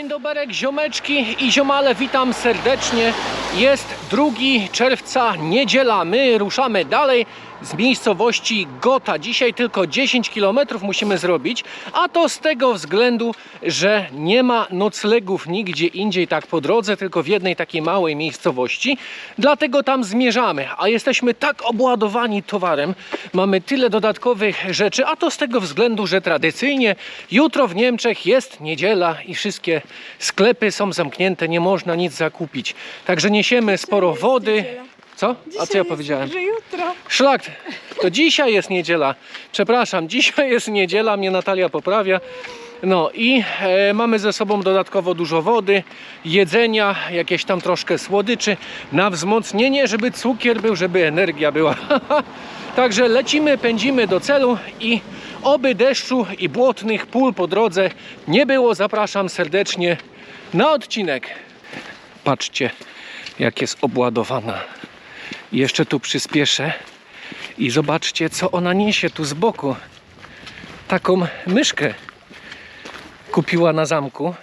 Dzień dobry, ziomeczki i ziomale, witam serdecznie. Jest 2 czerwca, niedziela. My ruszamy dalej z miejscowości Gotha. Dzisiaj tylko 10 km musimy zrobić, a to z tego względu, że nie ma noclegów nigdzie indziej tak po drodze, tylko w jednej takiej małej miejscowości. Dlatego tam zmierzamy, a jesteśmy tak obładowani towarem, mamy tyle dodatkowych rzeczy, a to z tego względu, że tradycyjnie jutro w Niemczech jest niedziela i wszystkie sklepy są zamknięte, nie można nic zakupić. Także niesiemy sporo wody. Co? A co ja powiedziałem? Że jutro. Szlak, to dzisiaj jest niedziela. Przepraszam, dzisiaj jest niedziela, mnie Natalia poprawia. No i mamy ze sobą dodatkowo dużo wody, jedzenia, jakieś tam troszkę słodyczy na wzmocnienie, żeby cukier był, żeby energia była. Także lecimy, pędzimy do celu i oby deszczu i błotnych pól po drodze nie było. Zapraszam serdecznie na odcinek. Patrzcie, jak jest obładowana. Jeszcze tu przyspieszę i zobaczcie, co ona niesie tu z boku. Taką myszkę kupiła na zamku.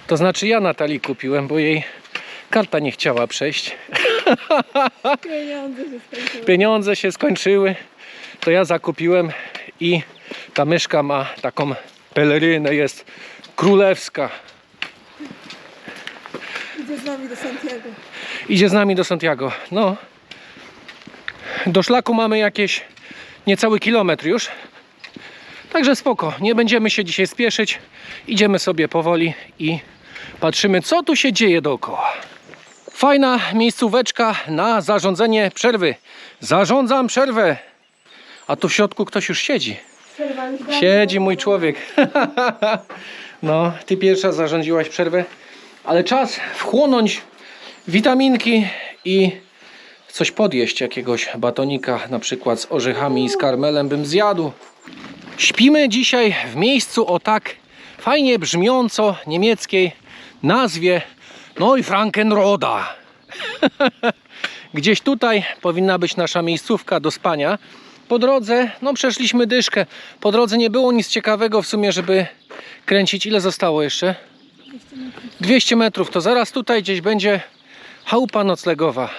To znaczy ja Natalii kupiłem, bo jej karta nie chciała przejść. Pieniądze się skończyły. To ja zakupiłem i ta myszka ma taką pelerynę, jest królewska. Idzie z nami do Santiago. Idzie z nami do Santiago. No. Do szlaku mamy jakieś niecały kilometr już. Także spoko, nie będziemy się dzisiaj spieszyć. Idziemy sobie powoli i patrzymy, co tu się dzieje dookoła. Fajna miejscóweczka na zarządzenie przerwy. Zarządzam przerwę. A tu w środku ktoś już siedzi. Siedzi mój człowiek. No, ty pierwsza zarządziłaś przerwę. Ale czas wchłonąć witaminki i coś podjeść, jakiegoś batonika, na przykład z orzechami i z karmelem bym zjadł. Śpimy dzisiaj w miejscu o tak fajnie brzmiąco niemieckiej nazwie Neufrankenroda. Gdzieś tutaj powinna być nasza miejscówka do spania. Po drodze, no przeszliśmy dyszkę. Po drodze nie było nic ciekawego w sumie, żeby kręcić. Ile zostało jeszcze? 200 metrów, to zaraz tutaj gdzieś będzie chałupa noclegowa.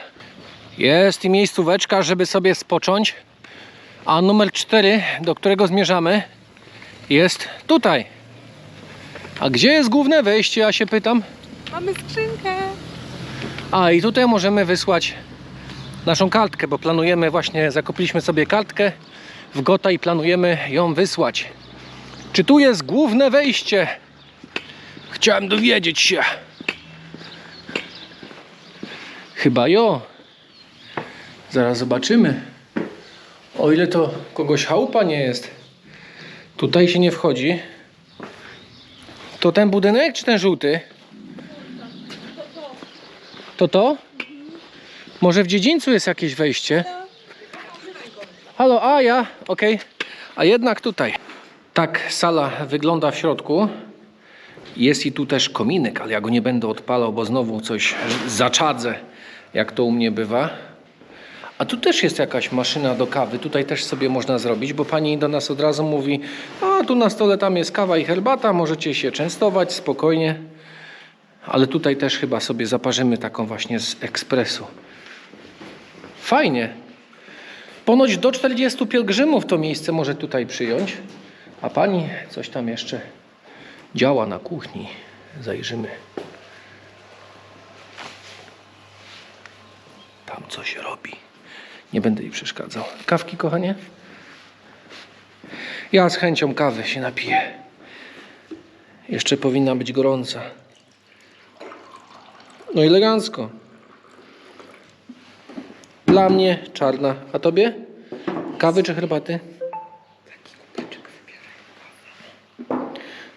Jest i miejscóweczka, żeby sobie spocząć. A numer 4, do którego zmierzamy, jest tutaj. A gdzie jest główne wejście, ja się pytam? Mamy skrzynkę. A i tutaj możemy wysłać naszą kartkę, bo planujemy właśnie, zakupiliśmy sobie kartkę w Gotha i planujemy ją wysłać. Czy tu jest główne wejście? Chciałem dowiedzieć się. Chyba jo. Zaraz zobaczymy. O ile to kogoś chałupa nie jest. Tutaj się nie wchodzi. To ten budynek czy ten żółty? To? Może w dziedzińcu jest jakieś wejście? Halo, a ja? Okej. A jednak tutaj. Tak sala wygląda w środku. Jest i tu też kominek, ale ja go nie będę odpalał, bo znowu coś zaczadzę, jak to u mnie bywa. A tu też jest jakaś maszyna do kawy. Tutaj też sobie można zrobić, bo pani do nas od razu mówi: a tu na stole tam jest kawa i herbata, możecie się częstować spokojnie. Ale tutaj też chyba sobie zaparzymy taką właśnie z ekspresu. Fajnie. Ponoć do 40 pielgrzymów to miejsce może tutaj przyjąć. A pani coś tam jeszcze działa na kuchni. Zajrzymy. Tam coś robi. Nie będę jej przeszkadzał. Kawki, kochanie? Ja z chęcią kawy się napiję. Jeszcze powinna być gorąca. No elegancko. Dla mnie czarna. A tobie? Kawy czy herbaty?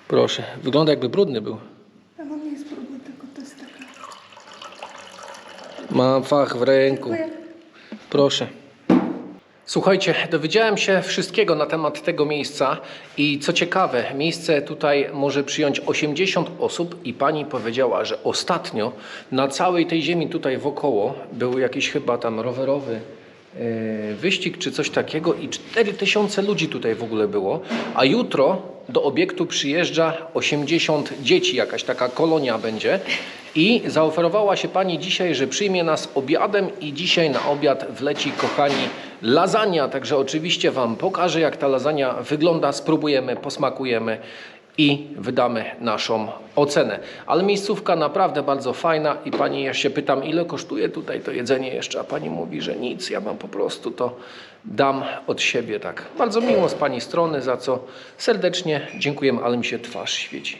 Proszę. Wygląda jakby brudny był. A on nie jest brudny, tylko to jest taka. Mam fach w ręku. Proszę. Słuchajcie, dowiedziałem się wszystkiego na temat tego miejsca i co ciekawe, miejsce tutaj może przyjąć 80 osób i pani powiedziała, że ostatnio na całej tej ziemi tutaj wokoło był jakiś chyba tam rowerowy wyścig czy coś takiego i 4000 ludzi tutaj w ogóle było, a jutro do obiektu przyjeżdża 80 dzieci, jakaś taka kolonia będzie. I zaoferowała się pani dzisiaj, że przyjmie nas obiadem i dzisiaj na obiad wleci, kochani, lasagna. Także oczywiście wam pokażę, jak ta lasagna wygląda, spróbujemy, posmakujemy i wydamy naszą ocenę. Ale miejscówka naprawdę bardzo fajna i pani, ja się pytam, ile kosztuje tutaj to jedzenie jeszcze, a pani mówi, że nic, ja wam po prostu to dam od siebie. Tak bardzo miło z pani strony, za co serdecznie dziękujemy, ale mi się twarz świeci.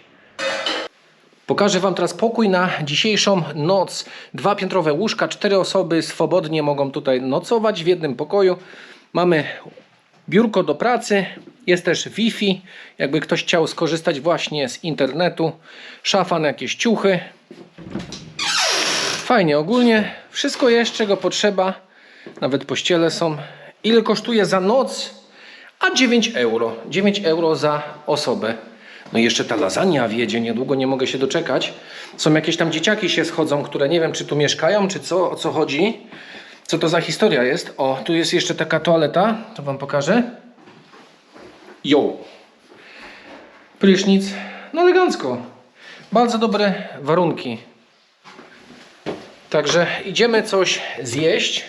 Pokażę wam teraz pokój na dzisiejszą noc. 2-piętrowe łóżka, 4 osoby swobodnie mogą tutaj nocować w jednym pokoju. Mamy biurko do pracy, jest też Wi-Fi, jakby ktoś chciał skorzystać właśnie z internetu. Szafa na jakieś ciuchy. Fajnie, ogólnie wszystko jest, czego potrzeba. Nawet pościele są. Ile kosztuje za noc? A 9 euro. 9 euro za osobę. No i jeszcze ta lasagna wjedzie, niedługo nie mogę się doczekać. Są jakieś tam dzieciaki się schodzą, które nie wiem, czy tu mieszkają, czy co, o co chodzi. Co to za historia jest? O, tu jest jeszcze taka toaleta, to wam pokażę. Jo. Prysznic, no elegancko. Bardzo dobre warunki. Także idziemy coś zjeść.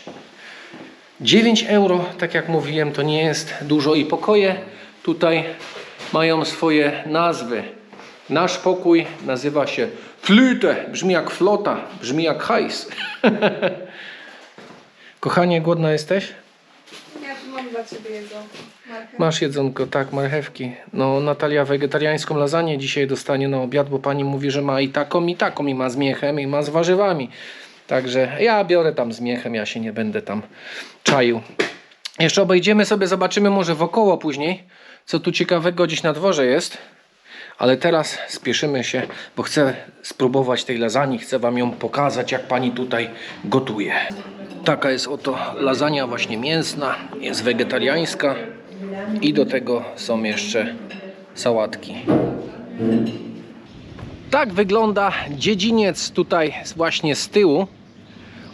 9 euro, tak jak mówiłem, to nie jest dużo i pokoje tutaj mają swoje nazwy. Nasz pokój nazywa się Flüte. Brzmi jak flota, brzmi jak hajs. Kochanie, głodna jesteś? Ja tu mam dla ciebie jedzonko. Masz jedzonko, tak, marchewki. No, Natalia wegetariańską lasagne dzisiaj dostanie na obiad, bo pani mówi, że ma i taką, i ma z miechem, i ma z warzywami. Także ja biorę tam z miechem, ja się nie będę tam czaił. Jeszcze obejdziemy sobie, zobaczymy może wokoło później, co tu ciekawego gdzieś na dworze jest. Ale teraz spieszymy się, bo chcę spróbować tej lasagne, chcę wam ją pokazać, jak pani tutaj gotuje. Taka jest oto lasagna właśnie mięsna, jest wegetariańska i do tego są jeszcze sałatki. Tak wygląda dziedziniec tutaj właśnie z tyłu.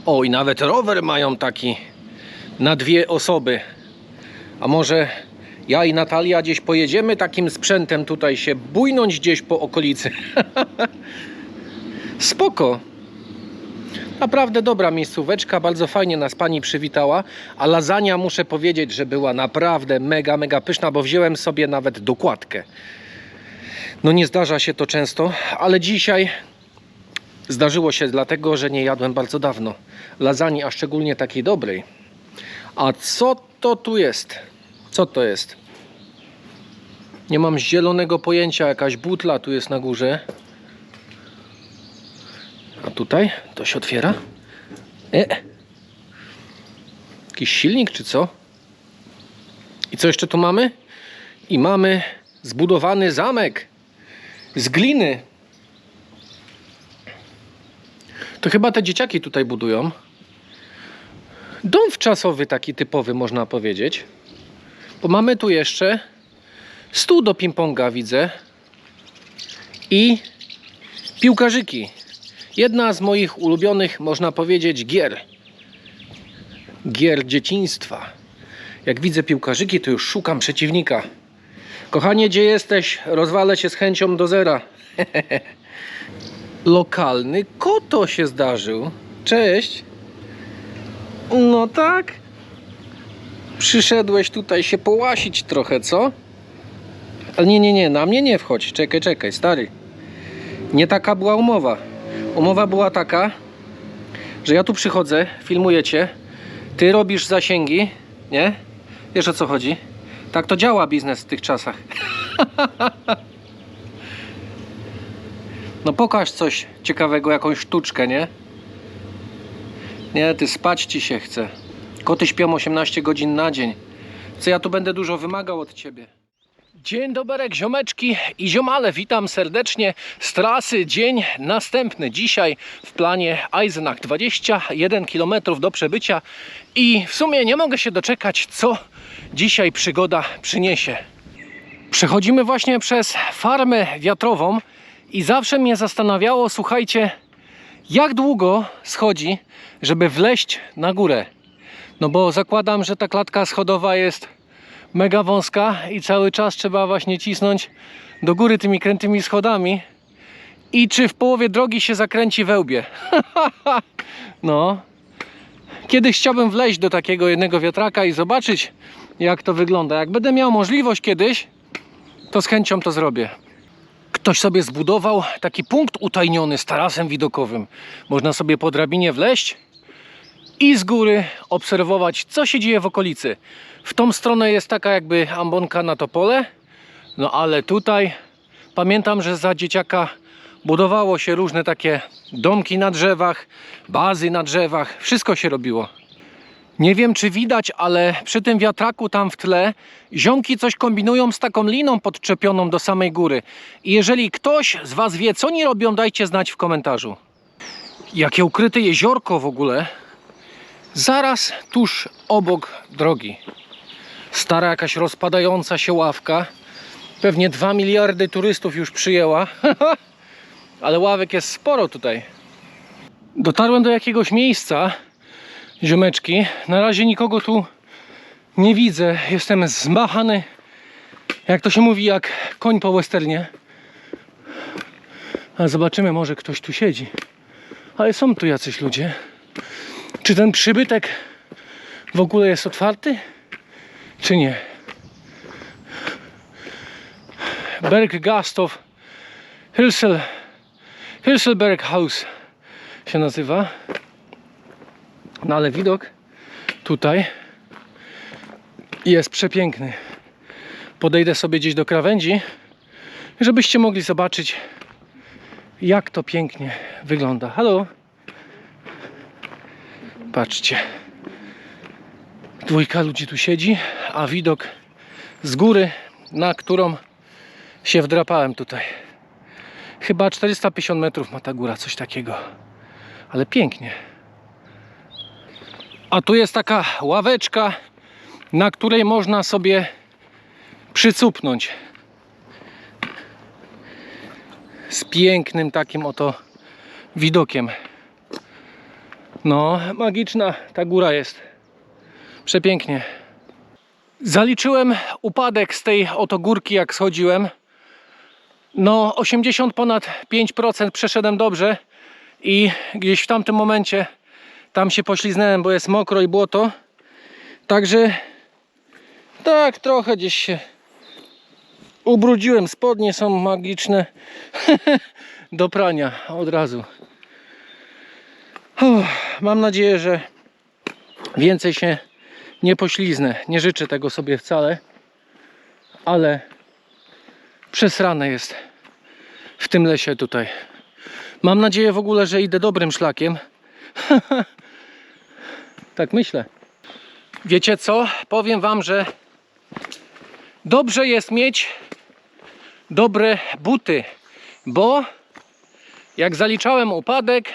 O, i nawet rower mają taki na 2 osoby. A może ja i Natalia gdzieś pojedziemy takim sprzętem tutaj się bujnąć gdzieś po okolicy. Spoko. Naprawdę dobra miejscóweczka, bardzo fajnie nas pani przywitała, a lasagna muszę powiedzieć, że była naprawdę mega pyszna, bo wziąłem sobie nawet dokładkę. No nie zdarza się to często, ale dzisiaj zdarzyło się dlatego, że nie jadłem bardzo dawno lasagne, a szczególnie takiej dobrej. A co to tu jest? Co to jest? Nie mam zielonego pojęcia, jakaś butla tu jest na górze. A tutaj? To się otwiera? Jakiś silnik czy co? I co jeszcze tu mamy? I mamy zbudowany zamek z gliny. To chyba te dzieciaki tutaj budują. Dom wczasowy taki typowy, można powiedzieć. Bo mamy tu jeszcze stół do ping-ponga, widzę. I piłkarzyki. Jedna z moich ulubionych, można powiedzieć, gier. Gier dzieciństwa. Jak widzę piłkarzyki, to już szukam przeciwnika. Kochanie, gdzie jesteś? Rozwalę cię z chęcią do zera. Lokalny koto się zdarzył. Cześć. No tak. Przyszedłeś tutaj się połasić trochę, co? Ale nie, na mnie nie wchodź. Czekaj, stary. Nie taka była umowa. Umowa była taka, że ja tu przychodzę, filmuję cię, ty robisz zasięgi, nie? Wiesz, o co chodzi? Tak to działa biznes w tych czasach. No pokaż coś ciekawego, jakąś sztuczkę, nie? Nie, ty spać ci się chce. Koty śpią 18 godzin na dzień. Co ja tu będę dużo wymagał od ciebie. Dzień dobry, ziomeczki i ziomale, witam serdecznie z trasy. Dzień następny. Dzisiaj w planie Eisenach 21 km do przebycia i w sumie nie mogę się doczekać, co dzisiaj przygoda przyniesie. Przechodzimy właśnie przez farmę wiatrową i zawsze mnie zastanawiało, słuchajcie, jak długo schodzi, żeby wleźć na górę. No bo zakładam, że ta klatka schodowa jest mega wąska i cały czas trzeba właśnie cisnąć do góry tymi krętymi schodami. I czy w połowie drogi się zakręci wełbie? No. Kiedyś chciałbym wleźć do takiego jednego wiatraka i zobaczyć, jak to wygląda. Jak będę miał możliwość kiedyś, to z chęcią to zrobię. Ktoś sobie zbudował taki punkt utajniony z tarasem widokowym. Można sobie po drabinie wleźć i z góry obserwować, co się dzieje w okolicy. W tą stronę jest taka jakby ambonka na Topole. No ale tutaj pamiętam, że za dzieciaka budowało się różne takie domki na drzewach, bazy na drzewach. Wszystko się robiło. Nie wiem, czy widać, ale przy tym wiatraku tam w tle ziomki coś kombinują z taką liną podczepioną do samej góry. I jeżeli ktoś z was wie, co oni robią, dajcie znać w komentarzu. Jakie ukryte jeziorko w ogóle. Zaraz tuż obok drogi. Stara jakaś rozpadająca się ławka. Pewnie 2 miliardy turystów już przyjęła. Ale ławek jest sporo tutaj. Dotarłem do jakiegoś miejsca, ziomeczki. Na razie nikogo tu nie widzę. Jestem zmachany, jak to się mówi, jak koń po westernie. A zobaczymy, może ktoś tu siedzi. Ale są tu jacyś ludzie. Czy ten przybytek w ogóle jest otwarty? Czy nie? Berggastorf Hirselberg House się nazywa. No ale widok tutaj jest przepiękny. Podejdę sobie gdzieś do krawędzi, żebyście mogli zobaczyć, jak to pięknie wygląda. Halo? Patrzcie. Dwójka ludzi tu siedzi, a widok z góry, na którą się wdrapałem tutaj. Chyba 450 metrów ma ta góra, coś takiego. Ale pięknie. A tu jest taka ławeczka, na której można sobie przycupnąć. Z pięknym takim oto widokiem. No, magiczna ta góra jest. Przepięknie. Zaliczyłem upadek z tej oto górki, jak schodziłem. No, 80 ponad 5% przeszedłem dobrze i gdzieś w tamtym momencie tam się pośliznąłem, bo jest mokro i błoto. Także tak trochę gdzieś się ubrudziłem. Spodnie są magiczne do prania od razu. Mam nadzieję, że więcej się nie pośliznę. Nie życzę tego sobie wcale, ale przesrane jest w tym lesie tutaj. Mam nadzieję w ogóle, że idę dobrym szlakiem. Tak myślę. Wiecie co? Powiem wam, że dobrze jest mieć dobre buty, bo jak zaliczałem upadek,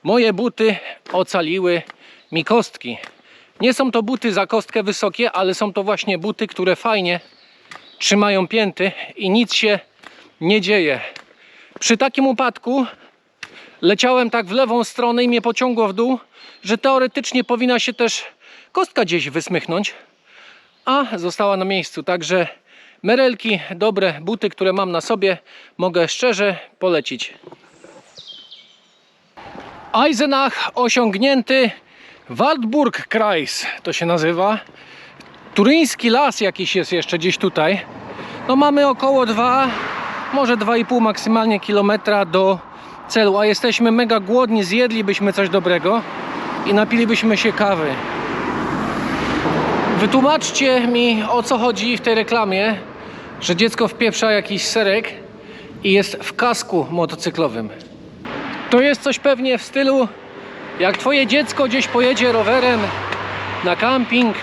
moje buty ocaliły mi kostki. Nie są to buty za kostkę wysokie, ale są to właśnie buty, które fajnie trzymają pięty i nic się nie dzieje. Przy takim upadku leciałem tak w lewą stronę i mnie pociągło w dół, że teoretycznie powinna się też kostka gdzieś wysmychnąć, a została na miejscu. Także merelki, dobre buty, które mam na sobie, mogę szczerze polecić. Eisenach osiągnięty, Waldburgkreis to się nazywa. Turyński las jakiś jest jeszcze gdzieś tutaj. No mamy około 2, może 2,5 maksymalnie kilometra do celu, a jesteśmy mega głodni, zjedlibyśmy coś dobrego i napilibyśmy się kawy. Wytłumaczcie mi, o co chodzi w tej reklamie, że dziecko wpieprza jakiś serek i jest w kasku motocyklowym. To jest coś pewnie w stylu, jak twoje dziecko gdzieś pojedzie rowerem na camping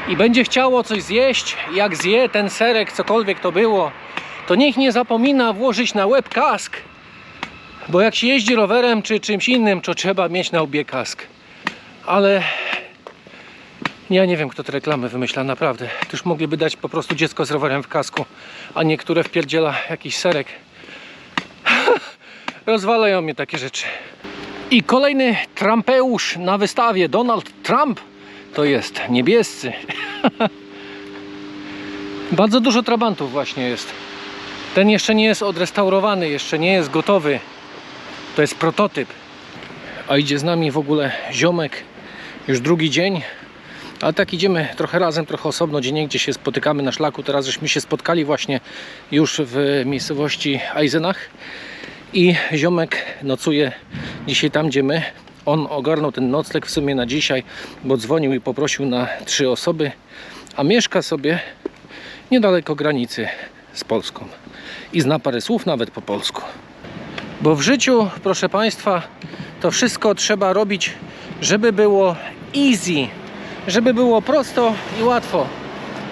i będzie chciało coś zjeść, jak zje ten serek, cokolwiek to było, to niech nie zapomina włożyć na łeb kask, bo jak się jeździ rowerem czy czymś innym, to trzeba mieć na łbie kask. Ale ja nie wiem, kto te reklamy wymyśla, naprawdę. Już mogliby dać po prostu dziecko z rowerem w kasku, a niektóre wpierdziela jakiś serek. Rozwalają mnie takie rzeczy. I kolejny Trumpeusz na wystawie. Donald Trump to jest niebiescy. Bardzo dużo trabantów właśnie jest. Ten jeszcze nie jest odrestaurowany, jeszcze nie jest gotowy. To jest prototyp. A idzie z nami w ogóle ziomek już drugi dzień. Ale tak idziemy trochę razem, trochę osobno, gdzie się spotykamy na szlaku. Teraz żeśmy się spotkali właśnie już w miejscowości Eisenach. I ziomek nocuje dzisiaj tam, gdzie my. On ogarnął ten nocleg w sumie na dzisiaj, bo dzwonił i poprosił na 3 osoby. A mieszka sobie niedaleko granicy z Polską. I zna parę słów nawet po polsku. Bo w życiu, proszę Państwa, to wszystko trzeba robić, żeby było easy. Żeby było prosto i łatwo.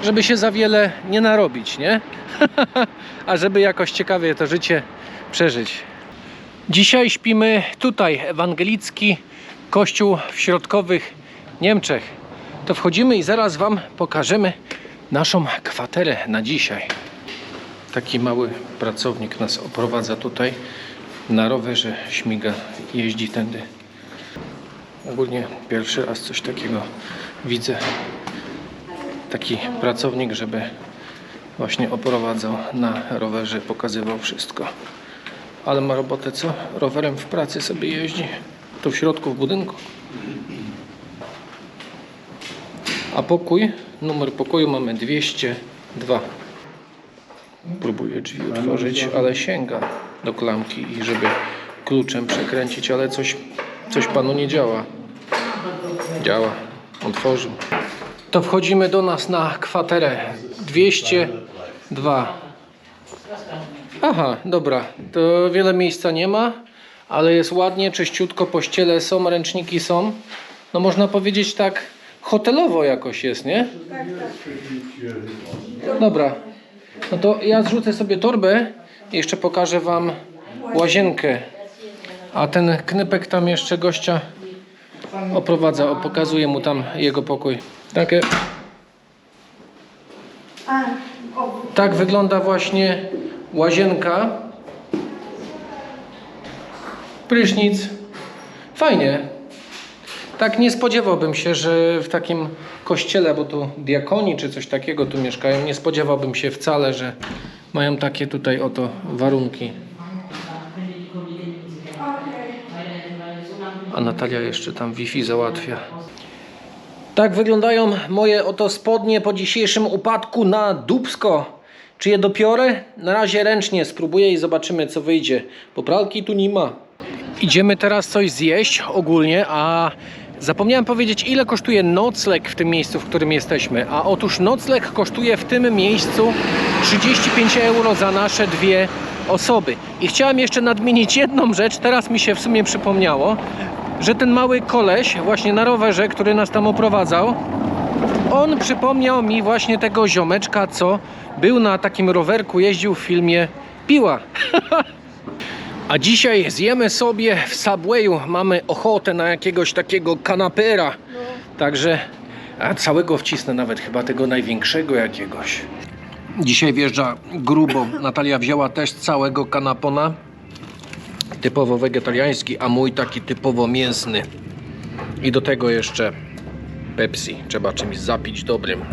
Żeby się za wiele nie narobić, nie? A żeby jakoś ciekawie to życie przeżyć. Dzisiaj śpimy tutaj, ewangelicki kościół w środkowych Niemczech. To wchodzimy i zaraz Wam pokażemy naszą kwaterę na dzisiaj. Taki mały pracownik nas oprowadza tutaj. Na rowerze śmiga, jeździ tędy. Ogólnie pierwszy raz coś takiego widzę. Taki pracownik, żeby właśnie oprowadzał na rowerze, pokazywał wszystko. Ale ma robotę, co? Rowerem w pracy sobie jeździ. Tu w środku, w budynku. A pokój, numer pokoju mamy 202. Próbuję drzwi otworzyć, ale sięga do klamki i żeby kluczem przekręcić, ale coś panu nie działa. Działa. Otworzył. To wchodzimy do nas na kwaterę 202. Aha, dobra. To wiele miejsca nie ma, ale jest ładnie, czyściutko, pościele są, ręczniki są. No można powiedzieć tak hotelowo jakoś jest, nie? Tak, tak. Dobra. No to ja zrzucę sobie torbę i jeszcze pokażę Wam łazienkę. A ten knypek tam jeszcze gościa oprowadza, pokazuje mu tam jego pokój. Tak wygląda właśnie łazienka. Prysznic. Fajnie. Tak nie spodziewałbym się, że w takim kościele, bo tu diakoni czy coś takiego tu mieszkają, nie spodziewałbym się wcale, że mają takie tutaj oto warunki. A Natalia jeszcze tam Wi-Fi załatwia. Tak wyglądają moje oto spodnie po dzisiejszym upadku na dupsko. Czy je dopiorę? Na razie ręcznie spróbuję i zobaczymy, co wyjdzie. Bo pralki tu nie ma. Idziemy teraz coś zjeść ogólnie, a zapomniałem powiedzieć, ile kosztuje nocleg w tym miejscu, w którym jesteśmy. A otóż nocleg kosztuje w tym miejscu 35 euro za nasze 2 osoby. I chciałem jeszcze nadmienić jedną rzecz, teraz mi się w sumie przypomniało, że ten mały koleś właśnie na rowerze, który nas tam oprowadzał, on przypomniał mi właśnie tego ziomeczka, co był na takim rowerku, jeździł w filmie Piła. A dzisiaj zjemy sobie w Subwayu, mamy ochotę na jakiegoś takiego kanapera. Także całego wcisnę, nawet chyba tego największego jakiegoś. Dzisiaj wjeżdża grubo. Natalia wzięła też całego kanapona. Typowo wegetariański, a mój taki typowo mięsny. I do tego jeszcze Pepsi. Trzeba czymś zapić dobrym.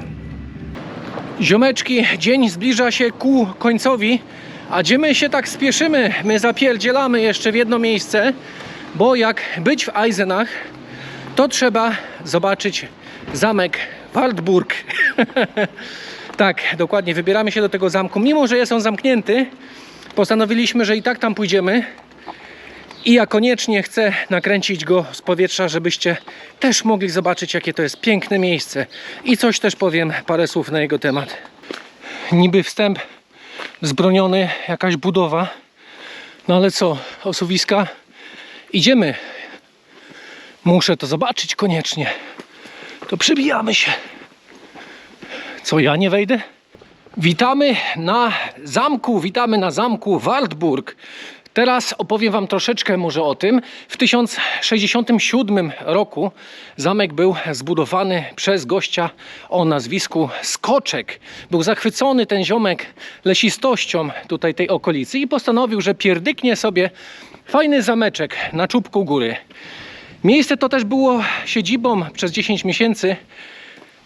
Ziomeczki, dzień zbliża się ku końcowi. A gdzie my się tak spieszymy? My zapierdzielamy jeszcze w jedno miejsce, bo jak być w Eisenach, to trzeba zobaczyć zamek Wartburg. Tak, dokładnie, wybieramy się do tego zamku. Mimo że jest on zamknięty, postanowiliśmy, że i tak tam pójdziemy. I ja koniecznie chcę nakręcić go z powietrza, żebyście też mogli zobaczyć, jakie to jest piękne miejsce. I coś też powiem, parę słów na jego temat. Niby wstęp zbroniony, jakaś budowa. No ale co, osuwiska? Idziemy. Muszę to zobaczyć koniecznie. To przybijamy się. Co, ja nie wejdę? Witamy na zamku Wartburg. Teraz opowiem Wam troszeczkę może o tym. W 1067 roku zamek był zbudowany przez gościa o nazwisku Skoczek. Był zachwycony ten ziomek lesistością tutaj tej okolicy i postanowił, że pierdyknie sobie fajny zameczek na czubku góry. Miejsce to też było siedzibą przez 10 miesięcy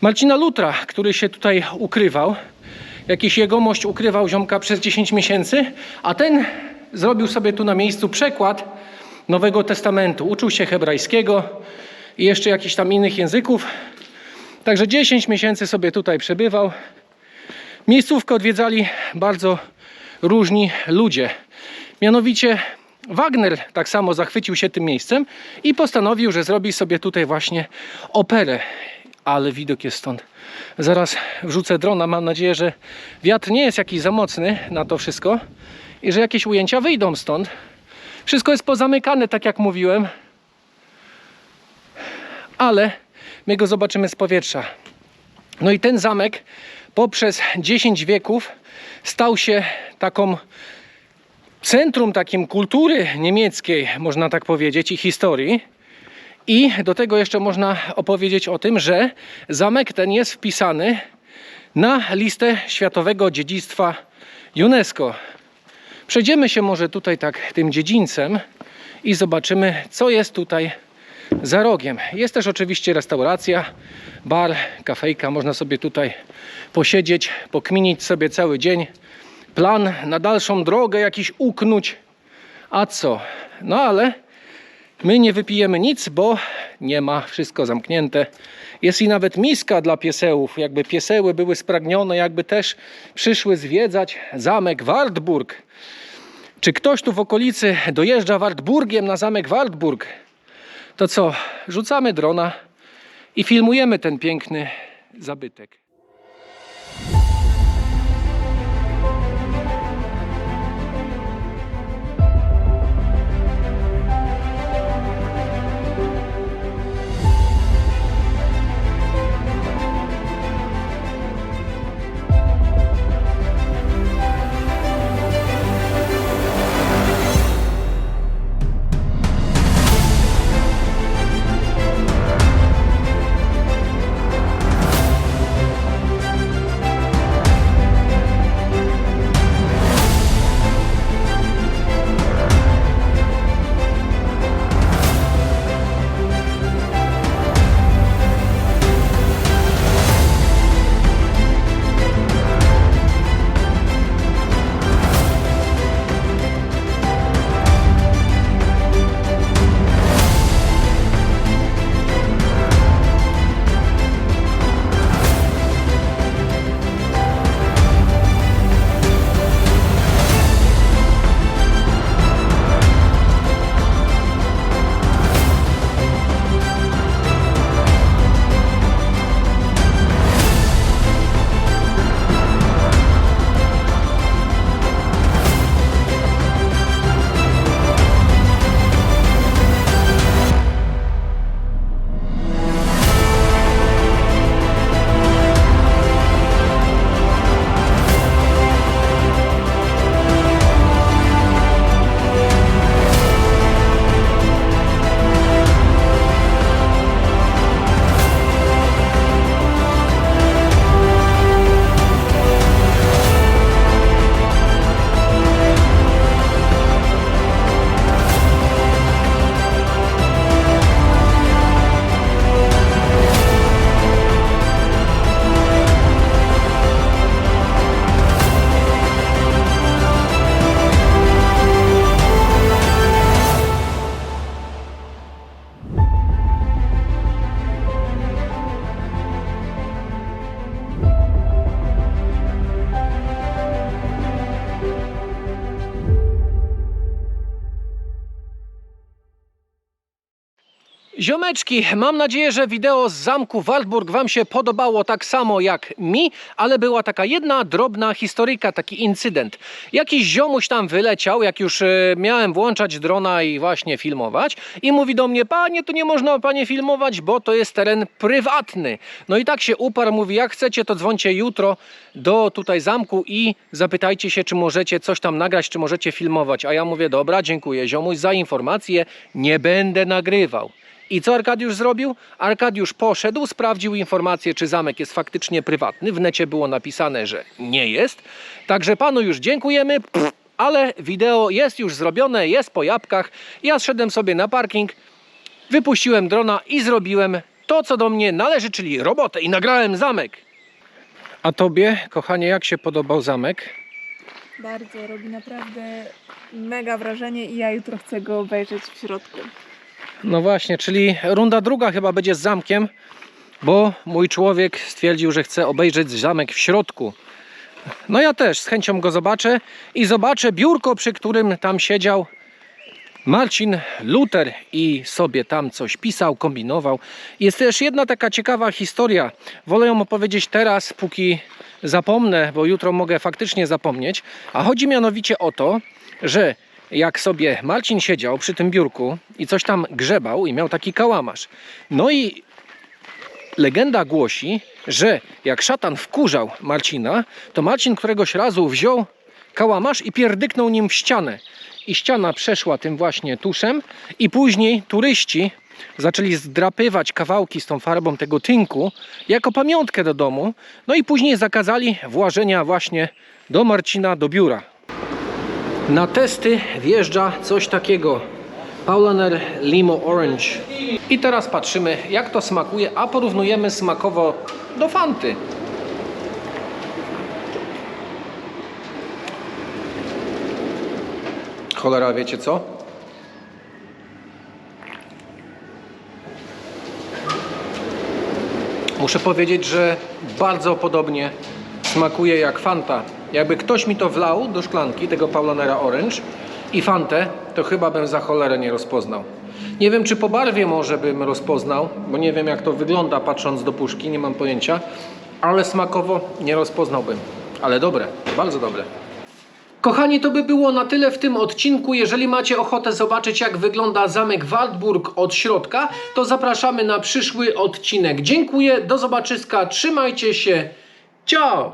Marcina Lutra, który się tutaj ukrywał. jakiś jegomość ukrywał ziomka przez 10 miesięcy, a ten zrobił sobie tu na miejscu przekład Nowego Testamentu. Uczył się hebrajskiego i jeszcze jakichś tam innych języków. Także 10 miesięcy sobie tutaj przebywał. Miejscówkę odwiedzali bardzo różni ludzie. Mianowicie Wagner tak samo zachwycił się tym miejscem i postanowił, że zrobi sobie tutaj właśnie operę. Ale widok jest stąd. Zaraz wrzucę drona. Mam nadzieję, że wiatr nie jest jakiś za mocny na to wszystko i że jakieś ujęcia wyjdą stąd. Wszystko jest pozamykane, tak jak mówiłem. Ale my go zobaczymy z powietrza. No i ten zamek poprzez 10 wieków stał się taką centrum takim kultury niemieckiej, można tak powiedzieć, i historii. I do tego jeszcze można opowiedzieć o tym, że zamek ten jest wpisany na listę Światowego Dziedzictwa UNESCO. Przejdziemy się może tutaj tak tym dziedzińcem i zobaczymy, co jest tutaj za rogiem. Jest też oczywiście restauracja, bar, kafejka. Można sobie tutaj posiedzieć, pokminić sobie cały dzień. Plan na dalszą drogę jakiś uknąć. A co? No ale my nie wypijemy nic, bo nie ma, wszystko zamknięte. Jest i nawet miska dla piesełów. Jakby pieseły były spragnione, jakby też przyszły zwiedzać zamek Wartburg. Czy ktoś tu w okolicy dojeżdża Wartburgiem na zamek Wartburg? To co? Rzucamy drona i filmujemy ten piękny zabytek. Ziomeczki, mam nadzieję, że wideo z zamku Wartburg Wam się podobało tak samo jak mi, ale była taka jedna drobna historyjka, taki incydent. Jakiś ziomuś tam wyleciał, jak już miałem włączać drona i właśnie filmować i mówi do mnie: panie, tu nie można, panie, filmować, bo to jest teren prywatny. No i tak się uparł, mówi: jak chcecie, to dzwońcie jutro do tutaj zamku i zapytajcie się, czy możecie coś tam nagrać, czy możecie filmować. A ja mówię: dobra, dziękuję ziomuś za informację, nie będę nagrywał. I co Arkadiusz zrobił? Arkadiusz poszedł, sprawdził informację, czy zamek jest faktycznie prywatny. W necie było napisane, że nie jest. Także panu już dziękujemy, ale wideo jest już zrobione, jest po jabłkach. Ja zszedłem sobie na parking, wypuściłem drona i zrobiłem to, co do mnie należy, czyli robotę, i nagrałem zamek. A tobie, kochanie, jak się podobał zamek? Bardzo, robi naprawdę mega wrażenie i ja jutro chcę go obejrzeć w środku. No właśnie, czyli runda druga chyba będzie z zamkiem, bo mój człowiek stwierdził, że chce obejrzeć zamek w środku. No ja też z chęcią go zobaczę i zobaczę biurko, przy którym tam siedział Marcin Luther i sobie tam coś pisał, kombinował. Jest też jedna taka ciekawa historia. Wolę ją opowiedzieć teraz, póki zapomnę, bo jutro mogę faktycznie zapomnieć. A chodzi mianowicie o to, że jak sobie Marcin siedział przy tym biurku i coś tam grzebał i miał taki kałamarz. No i legenda głosi, że jak szatan wkurzał Marcina, to Marcin któregoś razu wziął kałamarz i pierdyknął nim w ścianę. I ściana przeszła tym właśnie tuszem i później turyści zaczęli zdrapywać kawałki z tą farbą tego tynku jako pamiątkę do domu. No i później zakazali włażenia właśnie do Marcina do biura. Na testy wjeżdża coś takiego. Paulaner Limo Orange. I teraz patrzymy, jak to smakuje, a porównujemy smakowo do Fanty. Cholera, wiecie co? Muszę powiedzieć, że bardzo podobnie smakuje jak Fanta. Jakby ktoś mi to wlał do szklanki tego Paulanera Orange i Fantę, to chyba bym za cholerę nie rozpoznał. Nie wiem, czy po barwie może bym rozpoznał, bo nie wiem, jak to wygląda patrząc do puszki, nie mam pojęcia, ale smakowo nie rozpoznałbym. Ale dobre, bardzo dobre. Kochani, to by było na tyle w tym odcinku. Jeżeli macie ochotę zobaczyć, jak wygląda zamek Waldburg od środka, to zapraszamy na przyszły odcinek. Dziękuję, do zobaczyska, trzymajcie się, ciao!